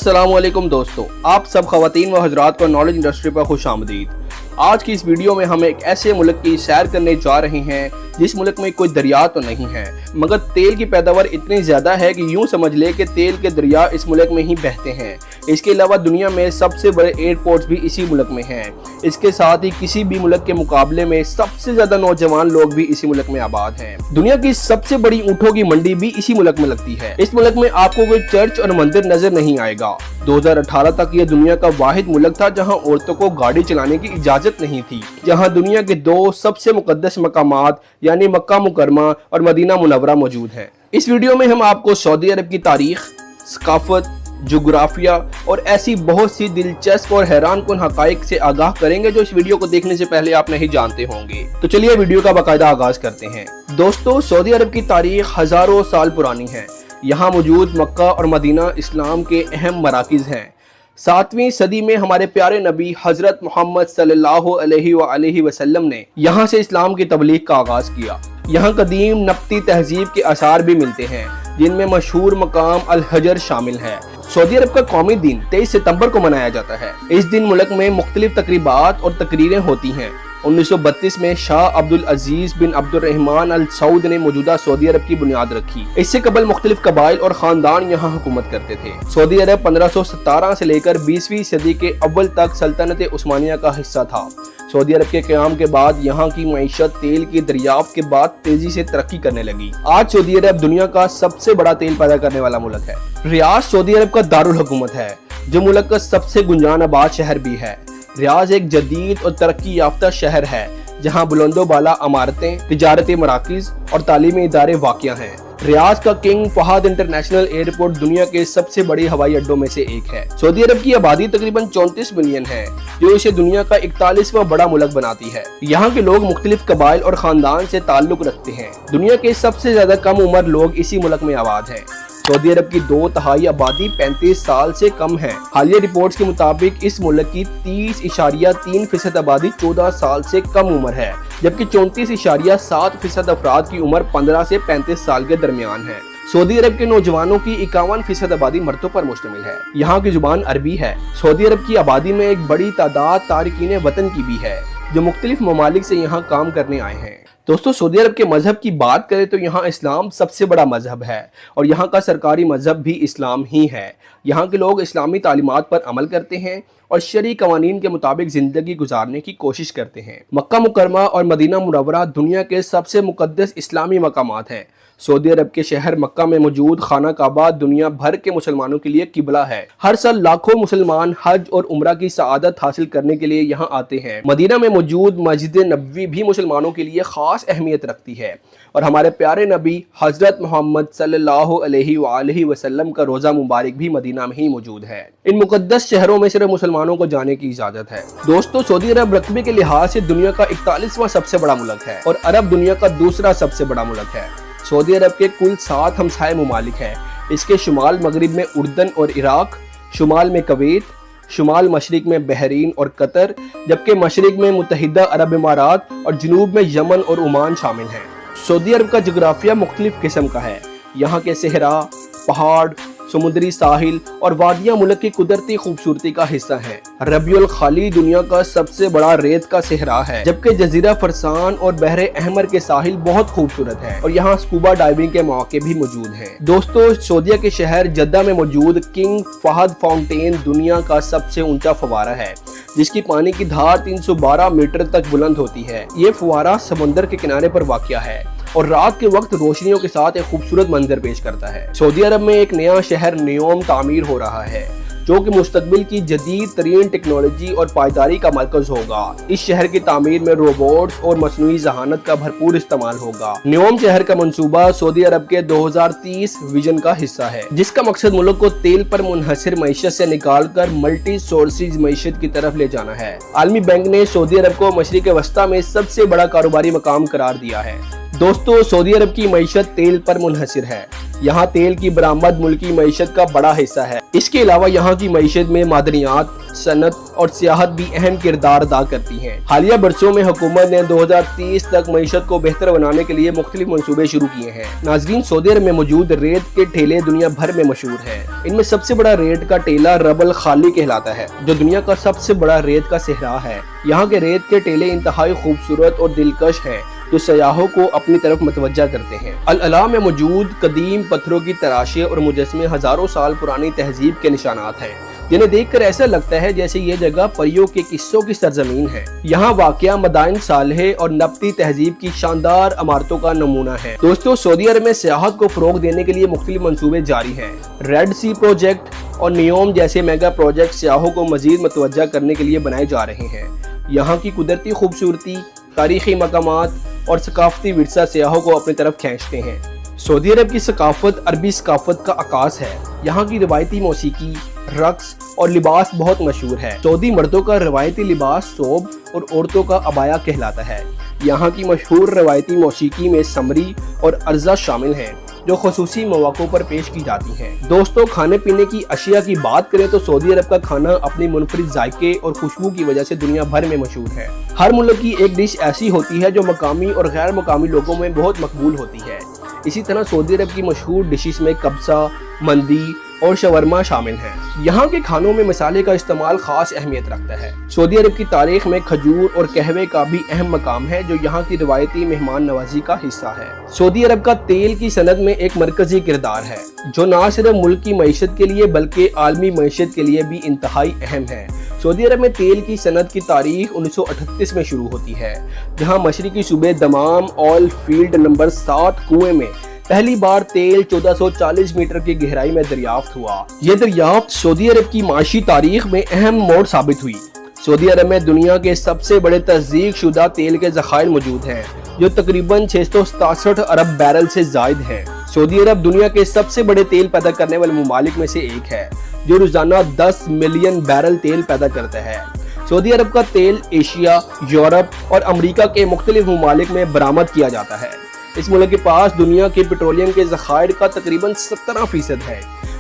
अस्सलाम वालेकुम दोस्तों, आप सब खवातीन व हजरात को नॉलेज इंडस्ट्री पर खुश आमदीद। आज की इस वीडियो में हम एक ऐसे मुल्क की सैर करने जा रहे हैं जिस मुल्क में कोई दरिया तो नहीं है, मगर तेल की पैदावार इतनी ज़्यादा है कि यूँ समझ ले कि तेल के दरिया इस मुल्क में ही बहते हैं। इसके अलावा दुनिया में सबसे बड़े एयरपोर्ट्स भी इसी मुल्क में हैं। इसके साथ ही किसी भी मुल्क के मुकाबले में सबसे ज़्यादा नौजवान लोग भी इसी मुल्क में आबाद हैं। दुनिया की सबसे बड़ी ऊँटों की मंडी भी इसी मुल्क में लगती है। इस मुल्क में आपको कोई चर्च और मंदिर नजर नहीं आएगा। 2018 तक ये दुनिया का वाहिद मुल्क था जहां औरतों को गाड़ी चलाने की इजाजत नहीं थी, जहां दुनिया के दो सबसे मुकद्दस मकामात यानी मक्का मुकरमा और मदीना मुनव्वरा मौजूद हैं। इस वीडियो में हम आपको सऊदी अरब की तारीख, सकाफत, जोग्राफिया और ऐसी बहुत सी दिलचस्प और हैरान कुन हकाइक से आगाह करेंगे जो इस वीडियो को देखने से पहले आप नहीं जानते होंगे। तो चलिए वीडियो का बाकायदा आगाज करते हैं। दोस्तों, सऊदी अरब की तारीख हजारों साल पुरानी है। यहाँ मौजूद मक्का और मदीना इस्लाम के अहम मराकिज़ हैं। 7वीं सदी में हमारे प्यारे नबी हजरत मोहम्मद सल्लल्लाहु अलैहि वसल्लम ने यहाँ से इस्लाम की तबलीग का आगाज किया। यहाँ कदीम नब्ती तहजीब के आसार भी मिलते हैं, जिनमें मशहूर मकाम अल हजर शामिल है। सऊदी अरब का कौमी दिन 23 सितंबर को मनाया जाता है। इस दिन मुल्क में मुख्तलिफ तकरीबात और तकरीरें होती हैं। 1932 में शाह अब्दुल अजीज बिन अब्दुर्रहमान अल सऊद ने मौजूदा सऊदी अरब की बुनियाद रखी। इससे कबल मुख्तलिफ कबाइल और खानदान यहाँ हुकूमत करते थे। सऊदी अरब 1517 से लेकर 20वीं सदी के अव्वल तक सल्तनत उस्मानिया का हिस्सा था। सऊदी अरब के क़याम के बाद यहाँ की मईशत तेल की दरियाफ्त के बाद तेजी से तरक्की करने लगी। आज सऊदी अरब दुनिया का सबसे बड़ा तेल पैदा करने वाला मुल्क है। रियाद सऊदी अरब का दारुल हुकूमत है, जो मुल्क का सबसे गुंजान आबाद शहर भी है। रियाद एक जदीद और तरक्की याफ्ता शहर है जहाँ बुलंदो बाला इमारतें, तिजारती मराकिज और तालीमी इदारे वाक़िया हैं। रियाद का किंग फहद इंटरनेशनल एयरपोर्ट दुनिया के सबसे बड़े हवाई अड्डों में से एक है। सऊदी अरब की आबादी तकरीबन 34 मिलियन है, जो इसे दुनिया का 41वां बड़ा मुल्क बनाती है। यहाँ के लोग मुख्तलिफ कबाइल और खानदान से ताल्लुक रखते हैं। दुनिया के सबसे ज्यादा कम उम्र लोग इसी मुल्क में आबाद हैं। सऊदी अरब की 2/3 आबादी 35 साल से कम है। हालिया रिपोर्ट्स के मुताबिक इस मुल्क की 30.3% आबादी 14 साल से कम उम्र है, जबकि 34.7% अफराद की उम्र 15 से 35 साल के दरमियान है। सऊदी अरब के नौजवानों की 51% आबादी मर्दों पर मुश्तमिल है। यहाँ की जुबान अरबी है। सऊदी अरब की आबादी में एक बड़ी तादाद तारिकीन वतन की भी है, जो मुख्तलिफ ममालिक से यहाँ काम करने आए हैं। दोस्तों, सऊदी अरब के मजहब की बात करें तो यहाँ इस्लाम सबसे बड़ा मजहब है और यहाँ का सरकारी मजहब भी इस्लाम ही है। यहाँ के लोग इस्लामी तालीमात पर अमल करते हैं और शरई कवानीन के मुताबिक ज़िंदगी गुजारने की कोशिश करते हैं। मक्का मुकरमा और मदीना मुनव्वरा दुनिया के सबसे मुकद्दस इस्लामी मकामात हैं। सऊदी अरब के शहर मक्का में मौजूद खाना काबा दुनिया भर के मुसलमानों के लिए किबला है। हर साल लाखों मुसलमान हज और उम्रा की सआदत हासिल करने के लिए यहाँ आते हैं। मदीना में मौजूद मस्जिद नबवी भी मुसलमानों के लिए खास अहमियत रखती है और हमारे प्यारे नबी हजरत मोहम्मद सल्लल्लाहु अलैहि वसल्लम का रोज़ा मुबारक भी मदीना में ही मौजूद है। इन मुकद्दस शहरों में सिर्फ मुसलमानों को जाने की इजाज़त है। दोस्तों, सऊदी अरब रकबे के लिहाज से दुनिया का 41वां सबसे बड़ा मुल्क है और अरब दुनिया का दूसरा सबसे बड़ा मुल्क है। सऊदी अरब के कुल 7 हमसाये ममालिक हैं। इसके शुमाल मगरिब में उर्दन और इराक, शुमाल में कुवैत, शुमाल मशरिक में बहरीन और कतर, जबकि मशरिक में मुत्तहिदा अरब इमारात और जनूब में यमन और ओमान शामिल हैं। सऊदी अरब का जोग्राफिया मुख्तलिफ किस्म का है। यहाँ के सहरा, पहाड़, समुद्री साहिल और वादियाँ मुल्क की कुदरती खूबसूरती का हिस्सा हैं। रबियुल खाली दुनिया का सबसे बड़ा रेत का सहरा है, जबकि जजीरा फरसान और बहरे अहमर के साहिल बहुत खूबसूरत है और यहाँ स्कूबा डाइविंग के मौके भी मौजूद हैं। दोस्तों, सऊदीया के शहर जद्दा में मौजूद किंग फहद फाउंटेन दुनिया का सबसे ऊंचा फवारा है, जिसकी पानी की धार 312 मीटर तक बुलंद होती है। ये फवारा समंदर के किनारे पर वाक़या है और रात के वक्त रोशनियों के साथ एक खूबसूरत मंजर पेश करता है। सऊदी अरब में एक नया शहर नियोम तामीर हो रहा है, जो कि मुस्तकबिल की जदीद तरीन टेक्नोलॉजी और पायदारी का मरकज होगा। इस शहर की तामीर में रोबोट्स और मसनूई जहानत का भरपूर इस्तेमाल होगा। नियोम शहर का मंसूबा सऊदी अरब के 2030 विजन का हिस्सा है, जिसका मकसद मुल्क को तेल पर मुनहसर मईशत से निकालकर मल्टी सोर्सेज मईशत की तरफ ले जाना है। आलमी बैंक ने सऊदी अरब को मशरिक वस्ता में सबसे बड़ा कारोबारी मकाम करार दिया है। दोस्तों, सऊदी अरब की मईशत तेल पर मुनहसर है। यहाँ तेल की बरामद मुल्की मईशत का बड़ा हिस्सा है। इसके अलावा यहाँ की मईशत में मादनियात, सनत और सियाहत भी अहम किरदार अदा करती हैं। हालिया बरसों में हुकूमत ने 2030 तक मईशत को बेहतर बनाने के लिए मुख्तलिफ मंसूबे शुरू किए हैं। नाजरीन, सऊदी अरब में मौजूद रेत के ठेले दुनिया भर में मशहूर हैं। इनमें सबसे बड़ा रेत का टेला रबल खाली कहलाता है, जो दुनिया का सबसे बड़ा रेत का सहरा है। यहाँ के रेत के टेले इंतहाई खूबसूरत और दिलकश हैं, जो सयाहों को अपनी तरफ मतवज्जा करते हैं। अल अला में मौजूद कदीम पत्थरों की तराशे और मुजस्मे हजारों साल पुरानी तहजीब के निशानात हैं, जिन्हें देखकर ऐसा लगता है जैसे ये जगह परियों के किस्सों की सरजमीन है। यहाँ वाक़या मदाइन सालहे और नब्ती तहजीब की शानदार इमारतों का नमूना है। दोस्तों, सऊदी अरब में सियाहत को फरोग देने के लिए मुख्तलिफ मंसूबे जारी हैं। रेड सी प्रोजेक्ट और नियोम जैसे मेगा प्रोजेक्ट सियाहों को मजीद मतवज्जा करने के लिए बनाए जा रहे हैं। यहाँ की कुदरती खूबसूरती, तारीखी मकामात और सकाफती विरसा सियाहों को अपनी तरफ खींचते हैं। सऊदी अरब की सकाफत अरबी सकाफत का आकाश है। यहाँ की रवायती मौसीकी, रक्स और लिबास बहुत मशहूर है। सऊदी मर्दों का रवायती लिबास सोब और औरतों का अबाया कहलाता है। यहाँ की मशहूर रवायती मौसीकी में समरी और अर्जा शामिल हैं, जो खुसूसी मौक़ों पर पेश की जाती हैं। दोस्तों, खाने पीने की अशिया की बात करें तो सऊदी अरब का खाना अपनी मुनफरिद जायके और खुशबू की वजह से दुनिया भर में मशहूर है। हर मुल्क की एक डिश ऐसी होती है जो मकामी और गैर मकामी लोगों में बहुत मकबूल होती है। इसी तरह सऊदी अरब की मशहूर डिशेस में कब्सा, मंदी और शवरमा शामिल हैं। यहाँ के खानों में मसाले का इस्तेमाल खास अहमियत रखता है। सऊदी अरब की तारीख में खजूर और कहवे का भी अहम मकाम है, जो यहाँ की रिवायती मेहमान नवाजी का हिस्सा है। सऊदी अरब का तेल की सनत में एक मरकजी किरदार है, जो न सिर्फ मुल्क की मईशत के लिए बल्कि आलमी मईशत के लिए भी इंतहाई अहम है। सऊदी अरब में तेल की सनत की तारीख 1938 में शुरू होती है, जहाँ मशरिकी सूबे दमाम ऑयल फील्ड नंबर 7 कुएं में पहली बार तेल 1440 मीटर की गहराई में दरियाफ्त हुआ। यह दरियाफ्त सऊदी अरब की माशी तारीख में अहम मोड़ साबित हुई। सऊदी अरब में दुनिया के सबसे बड़े तस्दीक शुदा तेल के ज़खायर मौजूद हैं, जो तकरीबन 667 अरब बैरल से जायद हैं। सऊदी अरब दुनिया के सबसे बड़े तेल पैदा करने वाले ममालिक में से एक है, जो रोजाना 10 मिलियन बैरल तेल पैदा करता है। सऊदी अरब का तेल एशिया, यूरोप और अमेरिका के मुख्तलिफ ममालिक में बरामद किया जाता है। इस मुल्क के पास दुनिया के पेट्रोलियम के ज़खायर का तकरीबन 17% है।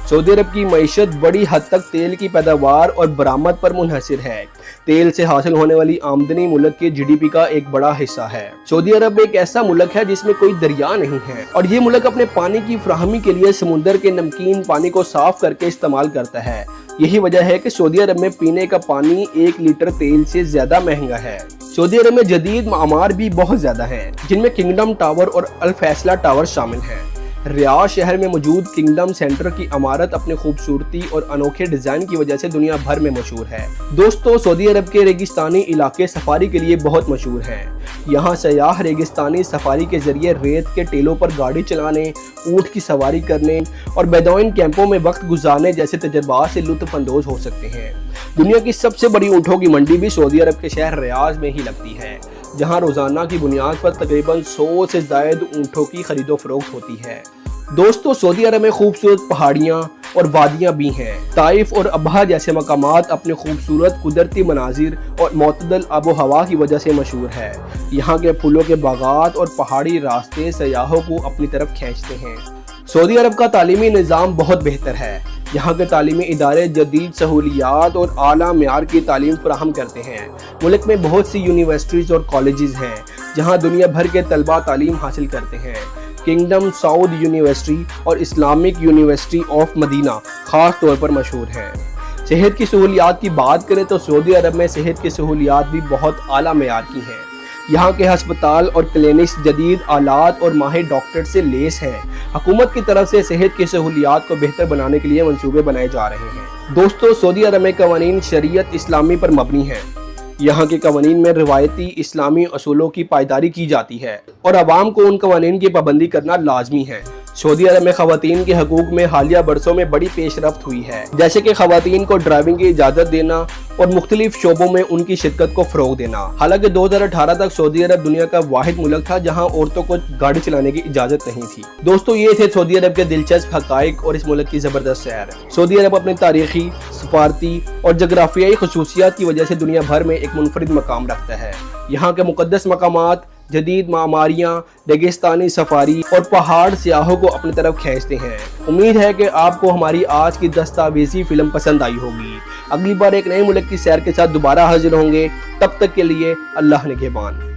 सऊदी अरब की मईशत बड़ी हद तक तेल की पैदावार और बरामद पर मुनहसिर है। तेल से हासिल होने वाली आमदनी मुल्क के GDP का एक बड़ा हिस्सा है। सऊदी अरब एक ऐसा मुल्क है जिसमें कोई दरिया नहीं है, और ये मुल्क अपने पानी की फराहमी के लिए समुद्र के नमकीन पानी को साफ करके इस्तेमाल करता है। यही वजह है कि सऊदी अरब में पीने का पानी 1 लीटर तेल से ज्यादा महंगा है। सऊदी अरब में जदीद मामार भी बहुत ज्यादा हैं, जिनमें किंगडम टावर और अल फैसला टावर शामिल हैं। रियाद शहर में मौजूद किंगडम सेंटर की इमारत अपनी खूबसूरती और अनोखे डिजाइन की वजह से दुनिया भर में मशहूर है। दोस्तों, सऊदी अरब के रेगिस्तानी इलाके सफारी के लिए बहुत मशहूर हैं। यहाँ सयाह रेगिस्तानी सफारी के जरिए रेत के टेलों पर गाड़ी चलाने, ऊँट की सवारी करने और बेदौइन कैंपों में वक्त गुजारने जैसे तजर्बात से लुत्फ अंदोज हो सकते हैं। दुनिया की सबसे बड़ी ऊँटों की मंडी भी सऊदी अरब के शहर रियाद में ही लगती है, जहाँ रोजाना की बुनियाद पर तकरीबन 100 से ज्यादा ऊँटों की खरीदो फरोख्त होती है। दोस्तों, सऊदी अरब में खूबसूरत पहाड़ियाँ और वादियाँ भी हैं। ताइफ और अबहा जैसे मकामात अपने खूबसूरत कुदरती मनाजिर और मतदल आबो हवा की वजह से मशहूर है। यहाँ के फूलों के बागात और पहाड़ी रास्ते सयाहों को अपनी तरफ खींचते हैं। सऊदी अरब का तालीमी निज़ाम बहुत बेहतर है। यहाँ के तालीमी इदारे जदीद सहूलियात और आला मेयार की तालीम फराहम करते हैं। मुल्क में बहुत सी यूनिवर्सिटीज़ और कॉलेजेस हैं, जहाँ दुनिया भर के तलबा तालीम हासिल करते हैं। किंगडम साउद यूनिवर्सिटी और इस्लामिक यूनिवर्सिटी ऑफ मदीना खास तौर पर मशहूर हैं। सेहत की सहूलियात की बात करें तो सऊदी अरब में सेहत की सहूलियात भी बहुत आला मेयार की हैं। यहाँ के हस्पताल और क्लिनिक्स जदीद आलात और माहिर डॉक्टर से लेस हैं। हुकूमत की तरफ से सेहत की सहूलियात को बेहतर बनाने के लिए मंसूबे बनाए जा रहे हैं। दोस्तों, सऊदी अरब में कवानीन शरीयत इस्लामी पर मबनी है। यहाँ के कवानीन में रिवायती इस्लामी असूलों की पायदारी की जाती है और अवाम को उन कवानीन की पाबंदी करना लाजमी है। सऊदी अरब में खवातीन के हकूक में हालिया बरसों में बड़ी पेशरफ्त हुई है, जैसे कि खवातीन को ड्राइविंग की इजाज़त देना और मुख्तलिफ शोबों में उनकी शिरकत को फ़रोग देना। हालांकि 2018 तक सऊदी अरब दुनिया का वाहिद मुल्क था जहां औरतों को गाड़ी चलाने की इजाज़त नहीं थी। दोस्तों, ये थे सऊदी अरब के दिलचस्प हक़ाइक़ और इस मुल्क की ज़बरदस्त सैर। सऊदी अरब अपने तारीखी, सफारती और जगराफियाई खसूसियात की वजह से दुनिया भर में एक मुनफरिद मकाम रखता है। यहाँ के मुक़द्दस मकामात, جدید معماریاں، ریگستانی سفاری اور پہاڑ سیاحوں کو اپنی طرف کھینچتے ہیں۔ امید ہے کہ آپ کو ہماری آج کی دستاویزی فلم پسند آئی ہوگی۔ اگلی بار ایک نئے ملک کی سیر کے ساتھ دوبارہ حاضر ہوں گے، تب تک کے لیے اللہ نگہبان۔